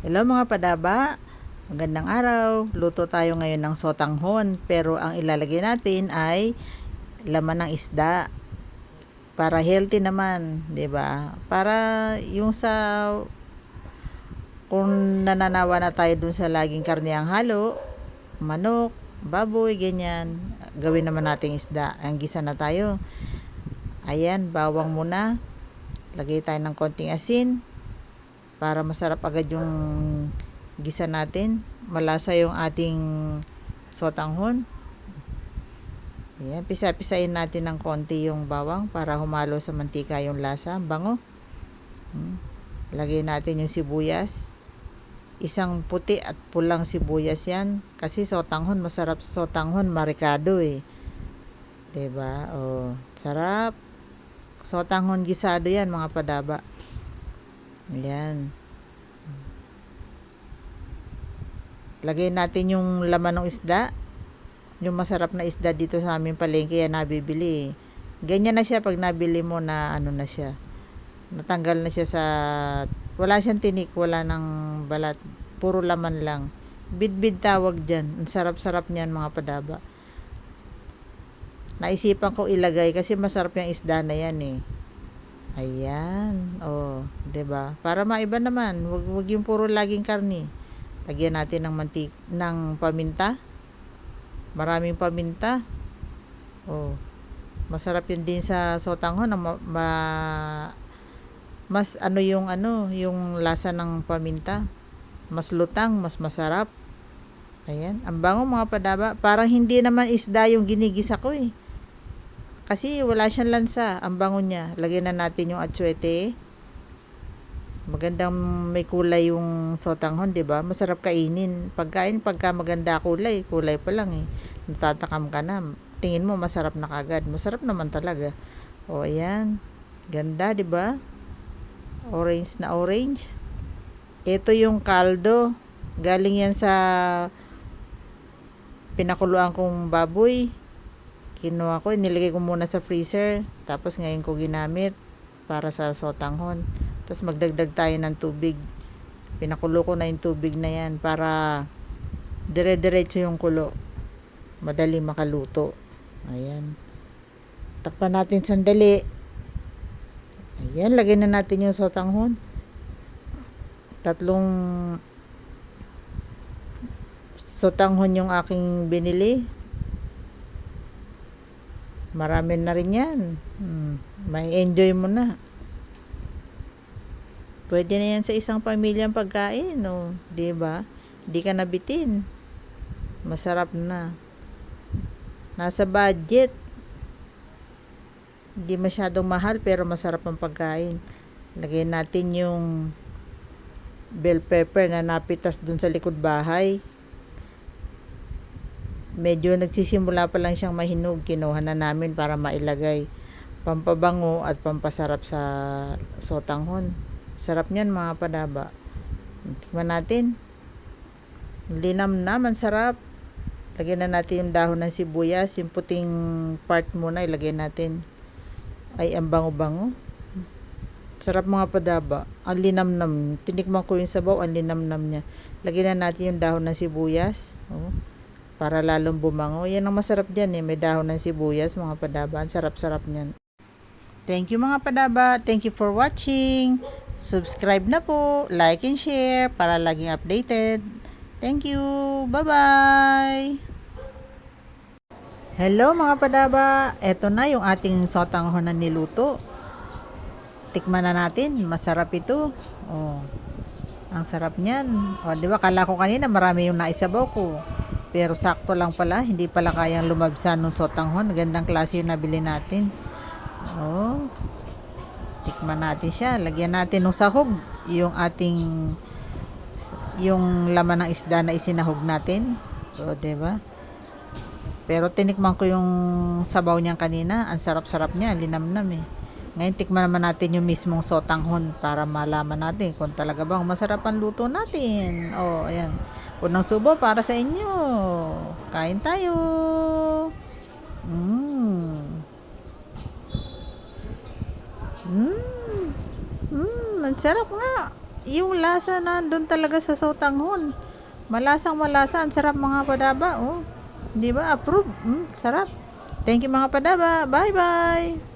Hello mga padaba, magandang araw. Luto tayo ngayon ng sotanghon, pero ang ilalagay natin ay laman ng isda para healthy naman, 'di ba? Para yung sa kung nananawa na tayo dun sa laging karne ang halo, manok, baboy, ganyan, gawin naman nating isda. Ang gisa na tayo. Ayan, bawang muna. Lagay tayo ng konting asin para masarap agad yung gisa natin, malasa yung ating sotanghon. Ayan, pisa-pisain natin ng konti yung bawang para humalo sa mantika yung lasa, bango. Lagay natin yung sibuyas, isang puti at pulang sibuyas yan, kasi sotanghon, masarap sotanghon marikado eh, 'di ba? Oh, sarap sotanghon gisado yan mga padaba. Ayan, lagay natin yung laman ng isda, yung masarap na isda dito sa aming palengke yan nabibili. Ganyan na siya pag nabili mo na ano na siya. Natanggal na siya sa, wala siyang tinik, wala ng balat. Puro laman lang. Bidbid tawag diyan. Ang sarap-sarap niyan mga padaba. Naisipan ko ilagay kasi masarap yung isda na yan eh. Ayan. Oh, 'di ba? Para maiba naman, wag yung puro laging karne. Lagyan natin ng paminta. Maraming paminta. Oh, masarap yun din sa sotanghon na mas yung lasa ng paminta. Mas lutang, mas masarap. Ayan, ang bango mga padaba. Parang hindi naman isda yung ginigisa ko eh. Kasi wala siyang lansa, ang bango niya. Lagyan na natin yung atsuete. Magandang may kulay yung sotanghon, 'di ba? Masarap kainin. Pagka maganda kulay, kulay pa lang eh. Natatakam ka na. Tingin mo masarap na kagad. Masarap naman talaga. O ayan. Ganda, 'di ba? Orange na orange. Ito yung kaldo. Galing yan sa pinakuluan kong baboy. Kinuha ko, nilagay ko muna sa freezer. Tapos ngayon ko ginamit para sa sotanghon. Tapos magdagdag tayo ng tubig. Pinakulo ko na yung tubig na yan para dire-diretso yung kulo. Madali makaluto. Ayan. Takpan natin sandali. Ayan, lagay na natin yung sotanghon. Tatlong sotanghon yung aking binili. Marami na rin yan. May enjoy mo na. Pwede na yan sa isang pamilyang pagkain, no? 'Di ba? Hindi ka nabitin. Masarap na. Nasa budget. Hindi masyadong mahal pero masarap ang pagkain. Lagay natin yung bell pepper na napitas dun sa likod bahay. Medyo nagsisimula pa lang siyang mahinog, kinuha na namin para mailagay. Pampabango at pampasarap sa sotanghon. Sarap niyan mga padaba. Tikman natin. Linamnam, ang sarap. Lagyan na natin yung dahon ng sibuyas, yung puting part muna ilagay natin. Ay, ang bango-bango. Sarap mga padaba. Ang linamnam. Tinikman ko yung sabaw, ang linamnam niya. Lagyan na natin yung dahon ng sibuyas. Oh, para lalong bumango. Yan ang masarap dyan eh. May dahon ng sibuyas mga padaba. Ang sarap-sarap niyan. Thank you mga padaba. Thank you for watching. Subscribe na po. Like and share para laging updated. Thank you. Bye-bye. Hello mga padaba. Ito na yung ating sotanghon na niluto. Tikman na natin. Masarap ito. Oh, ang sarap niyan. O, di ba? Kala ko kanina marami yung naisabaw ko. Pero sakto lang pala, hindi pala kayang lumabsan ng sotanghon. Gandang klase yung nabili natin. Oh, tikman natin siya. Lagyan natin ng sahog yung yung laman ng isda na isinahog natin. So, 'di ba? Pero tinikman ko yung sabaw niyan kanina. Ang sarap-sarap niya, linamnam eh. Ngayon tikman naman natin yung mismong sotanghon para malaman natin kung talaga bang masarap ang luto natin. Oh, ayan. Unang subo para sa inyo. Kain tayo. Mmm. Ang sarap nga. yung lasa na doon talaga sa sotanghon. Malasang malasa. Ang sarap mga padaba. Oh. Di ba? Approve. Sarap. Thank you mga padaba. Bye-bye.